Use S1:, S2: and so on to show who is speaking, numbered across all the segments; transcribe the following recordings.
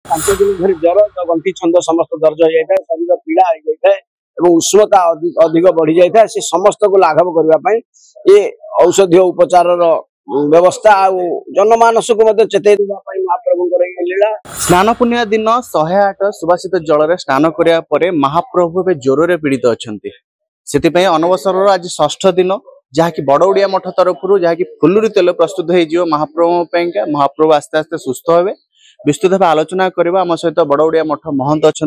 S1: पांच दिन धरी ज्वर गंठी छंद समस्त दर्ज हो जाए शरीर पीड़ा हो जाए उष्णता अधिक बढ़ी जाए से समस्त को लाघव करने ये औषधीय उपचार व्यवस्था जनमानस को चेतई देवाई महाप्रभुंर लीला।
S2: स्नान पूर्णिमा दिन 108 सुवासित जल स्नान करने महाप्रभु ज्वर पीड़ित अच्छा से अनवसर आज षष्ठ दिन जहाँकि बड़ौड़िया मठ तरफ जहाँकि फुलुरी तेल प्रस्तुत हो महाप्रभु महाप्रभु आस्ते आस्ते सुस्थ हे विस्तृत भाव आलोचना करवा आम सहित बड़ौड़िया मठ महंत अच्छा।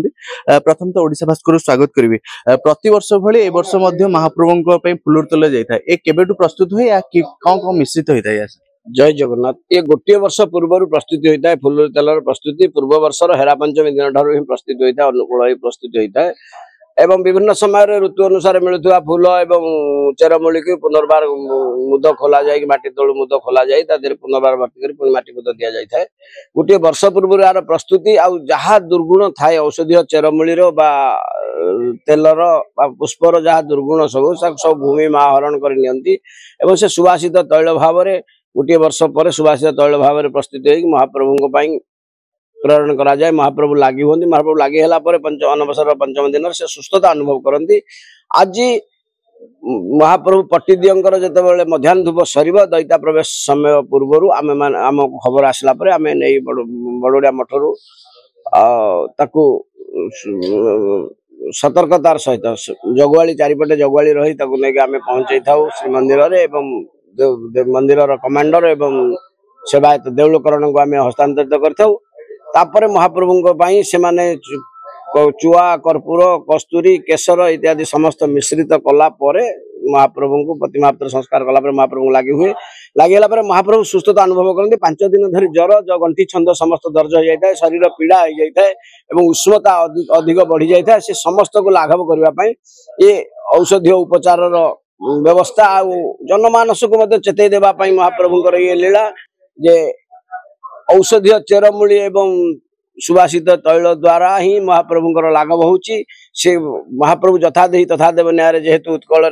S2: प्रथम तो ओडिशा भास्कर स्वागत करी प्रति वर्ष भली ए वर्ष महाप्रभु फुलुरी तेल जाए ये केबेटू प्रस्तुत हुए कौन कौन मिश्रित होता है?
S1: जय जगन्नाथ। ये गोटे वर्ष पूर्व प्रस्तुति होता है फुलुरी तेलर प्रस्तुति पूर्व वर्षर हेरा पंचमी दिन ठार प्रस्तुत होता है अनुकूल प्रस्तुत होता है एवं विभिन्न समय ऋतु अनुसार मिलुवा फूल एवं चेरमूली की पुनर्बार मुद खोल जाए माटी तलू मुद खोल जाए पुनर्बार भर्ती कर माटी मुद दि जाए गोटे वर्ष पूर्व यार प्रस्तुति आहा दुर्गुण थाए औषधीय चेरमूली तेलर पुष्पर जहाँ दुर्गुण सब भूमि माँ हरण कर से सुवासित तैल भाव गोटे वर्ष पर सुवासित तैल भाव प्रस्तुत हो महाप्रभु प्रेरण करा जाए महाप्रभु लगी हूँ महाप्रभु लगी है अनवसर पंचम दिन से सुस्थता अनुभव करती। आज महाप्रभु पट्टीदियंकर जिते मध्याह्न धूप सर दैता प्रवेश समय पूर्व आम खबर आसला आम नहीं बड़ौड़िया मठरू सतर्कतार सहित जगुआली चारिपटे जगुआली रही नहीं आम पहुंचे था श्रीमंदिर मंदिर कमांडर एवं सेवायत देउलकरण को आम हस्तांतरित कर तापर महाप्रभु से माने चुआ कर्पूर कस्तूरी केसर इत्यादि समस्त मिश्रित कला महाप्रभु को प्रतिमात्र संस्कार कला महाप्रभु लगी हुए लगे महाप्रभु सुस्थता अनुभव करते 5 दिन धरी ज्वर गंठी छंद समस्त दर्ज हो जाए शरीर पीड़ा हो जाए उष्णता अधिक बढ़ी जाए से समस्त को लाघव करने ये औषधीय उपचार व्यवस्था जनमानस को चेतई देवाई महाप्रभुंर ये लीला जे औषधीय चेरमूली एवं सुवासित तैल द्वारा ही महाप्रभुंर लाघव होची से महाप्रभु यथा देही तथा देव न्याय जेहेतु उत्कल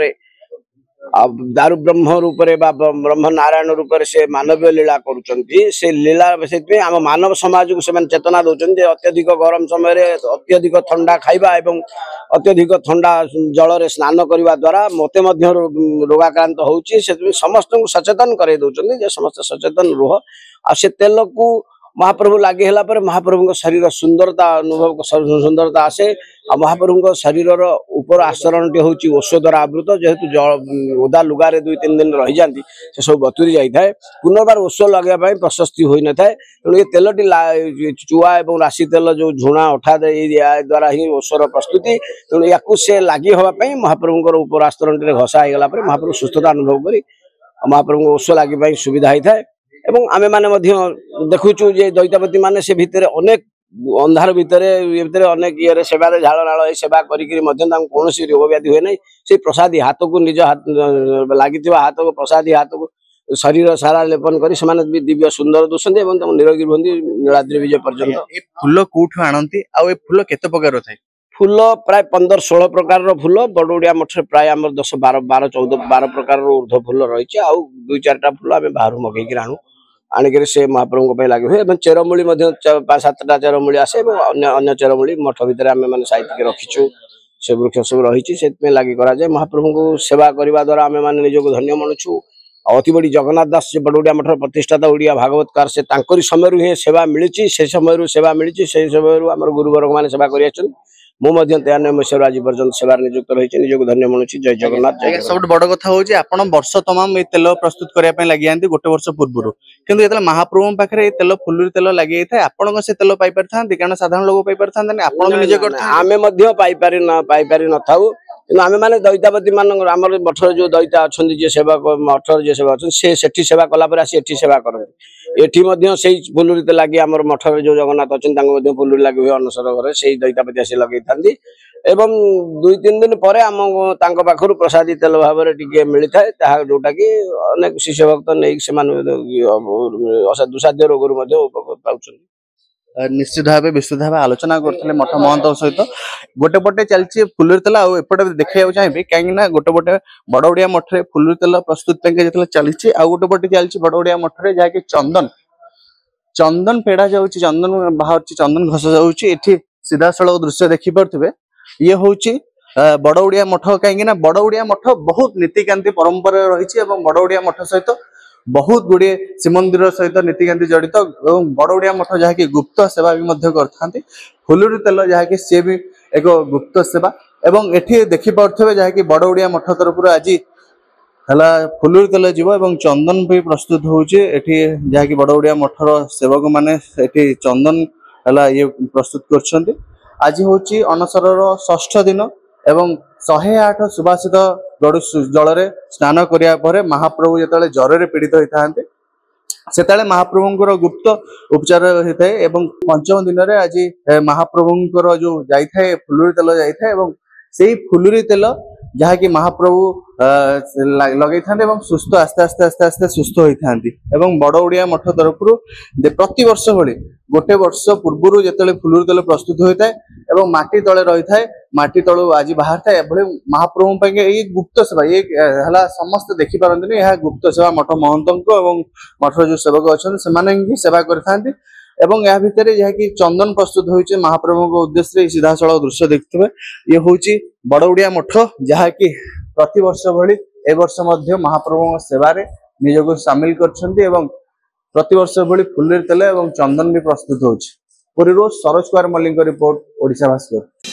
S1: दारु ब्रह्म रूप ब्रह्म नारायण रूप से मानवीय लीला करुँच से लीला से आम मानव समाज को से चेतना दौरान अत्यधिक गरम समय अत्यधिक ठंडा खाइबा एवं अत्यधिक ठंडा जल स्नान करने द्वारा मते रोगाक्रांत होची समस्त को सचेतन कर दौरान समस्त सचेतन रुह आ से तेल को महाप्रभु लगे है महाप्रभु शरीर सुंदरता अनुभव सुंदरता आसे आ महाप्रभु शरीर ऊपर आचरण टी हूँ औषधर आवृत जेहेतु ओदा लुगारे 2-3 दिन रही जाती से सब बतुरी जाए पुनर्बार औष लगे प्रशस्ति हो न था तेणु ये तेलटी चुआ और राशि तेल जो झुणा अठा द्वारा ही औषर प्रस्तुति तेणु या से लगी हाँपाई महाप्रभुर ऊपर आचरण घसा होगा महाप्रभु सुस्थता अनुभव कर महाप्रभु औष लगे सुविधा होता है एवं आमे माने देखुचु जे दैतापति माने से भितर अनेक अंधार भितर अनेक ये सेवा झाड़ नाल सेवा करी कौन रोग व्याधि हुए ना से प्रसादी हाथ को निज हाथ लगी हाथ को प्रसादी हाथ को शरीर सारा लेपन कर दिव्य सुंदर दूसरी निरोगी रुहति नीलाद्रि विजय पर्यंत।
S2: फूल कौटू आणती आ फूल केते प्रकार थाए?
S1: फूल प्राय 15-16 प्रकार फूल बड़ौड़िया मठ प्राय आम 10-12 प्रकार ऊर्ध फूल रही है 2-4टा फूल आम बाहर मगेक आणु आणिक से महाप्रभु लगे हुए चेरमूली 5-7टा चेरमूली आसे अन्य चेरमूली मठ भितर आम मैंने साइतिक रखीचु से वृक्ष सब रही से लगी कराए महाप्रभु को सेवा करने द्वारा आम मैंने निजक धन्य मानुछु। अति बड़ी जगन्नाथ दास बड़ौड़िया मठर प्रतिष्ठाता ओडिया भागवतकार से समय ही सेवा मिली से समय सेवा मिली से समय आम गुरुवर्ग मैंने सेवा कर मुझे 93 मसीह आज पर्यटन सेवार नियुक्त रही निजक धन्य मानुछि। जय जगन्नाथ।
S2: सब बड़ कथा होची आपण वर्ष तमाम ये तेल प्रस्तुत करने लगी गोटे वर्ष पूर्व किंतु जो महाप्रभु पाखे तेल फुलुरी तेल लगे था आपण से तेल पाई पारि कारण साधारण लोग पाई पारि आपण निजे
S1: आमे पाई न थाउ आमे माने दैतापति मान मठर जो दैता अच्छा जी सेवक मठर जी सेवा अच्छे सेवा कलापर आसी सेवा करते एटी फुलुरी तेल लगे आम मठर जो जगन्नाथ अच्छे फुलुरी लगे हुए अनसर घर से दैतापति आसी लगे था एवं 2-3 दिन पर आम पाखर प्रसादी तेल भाव टे मिलता है जोटा कि अनेक शिष्य भक्त नहीं से दुसाध्य रोग पाँच
S2: निश्चित भाव विस्तृत भाव आलोचना करते मठ महंत सहित गोटे पटे चलती फुलुरी तेल आउटे देखा चाहिए कहीं गोटे पटे बड़ौड़िया मठरे फुलुरी तेल प्रस्तुत जो चलती गोटे पटे चलती बड़ौड़िया मठरे जहाँकि चंदन चंदन पेड़ा जाउची चंदन बाहर चंदन घस जाउची एठी सीधा सड़क दृश्य देखि परथिबे ये होउची बड़ ओडिया मठ कहीं ना बड़ ओडिया मठ बहुत नीतिकांति परंपरा रही बड़ ओडिया मठ सहित बहुत गुड़े श्रीमंदिर सहित नीतिकांति जड़ित और बड़ ओडिया मठ जहाँकि गुप्त सेवा भी करथांती फुलुरी तेल जहाँकि सी भी एक गुप्त सेवा एवं एठी देखि पारथबे जहाँकि बड़ ओडिया मठ तरफ आज हला फुलुरी तेल जीव एवं चंदन भी प्रस्तुत होउचे एठी जहाँकि बड़ ओडिया मठर सेवक माने एठी चंदन हला ये प्रस्तुत करछन्ती आज होउची अनसरर षष्ठ दिन एवं 108 सुभाषित गड़ु जल स्नान करिया परे महाप्रभु जेतले ज्वर पीड़ित होता सेतले महाप्रभुंकर गुप्त उपचार होता है एवं पंचम दिन में आज महाप्रभुंकर जो जाइए फुलुरी तेल जाइए एवं से फुलुरी तेल जहाँकि महाप्रभु लगे था सुस्थ आस्ते आस्ते आस्ते आस्ते सुस्थ होता बड़ ओडिया मठ तरफ प्रति वर्ष भली गोटे वर्ष पूर्व जो फुलुरी तेल प्रस्तुत होता है माटी तले रही है माटी तलू आज बाहर था महाप्रभु ये गुप्त सेवा ये समस्त देखी पारती यह गुप्त सेवा मठ महंत मठर जो सेवक अच्छा से सेवा करते या भितर जहाँकि चंदन प्रस्तुत होइचे महाप्रभु उद्देश्य सीधा सड़क दृश्य देखते ये हूँ बड़ ओडिया मठ जहाँकि प्रति वर्ष भली ए वर्ष महाप्रभु सेवा निजक सामिल कर प्रति वर्ष भली फुलुरी तेल और चंदन भी प्रस्तुत होची। पुरी सरोज कुमार मल्लिक रिपोर्ट ओडिशा भास्कर।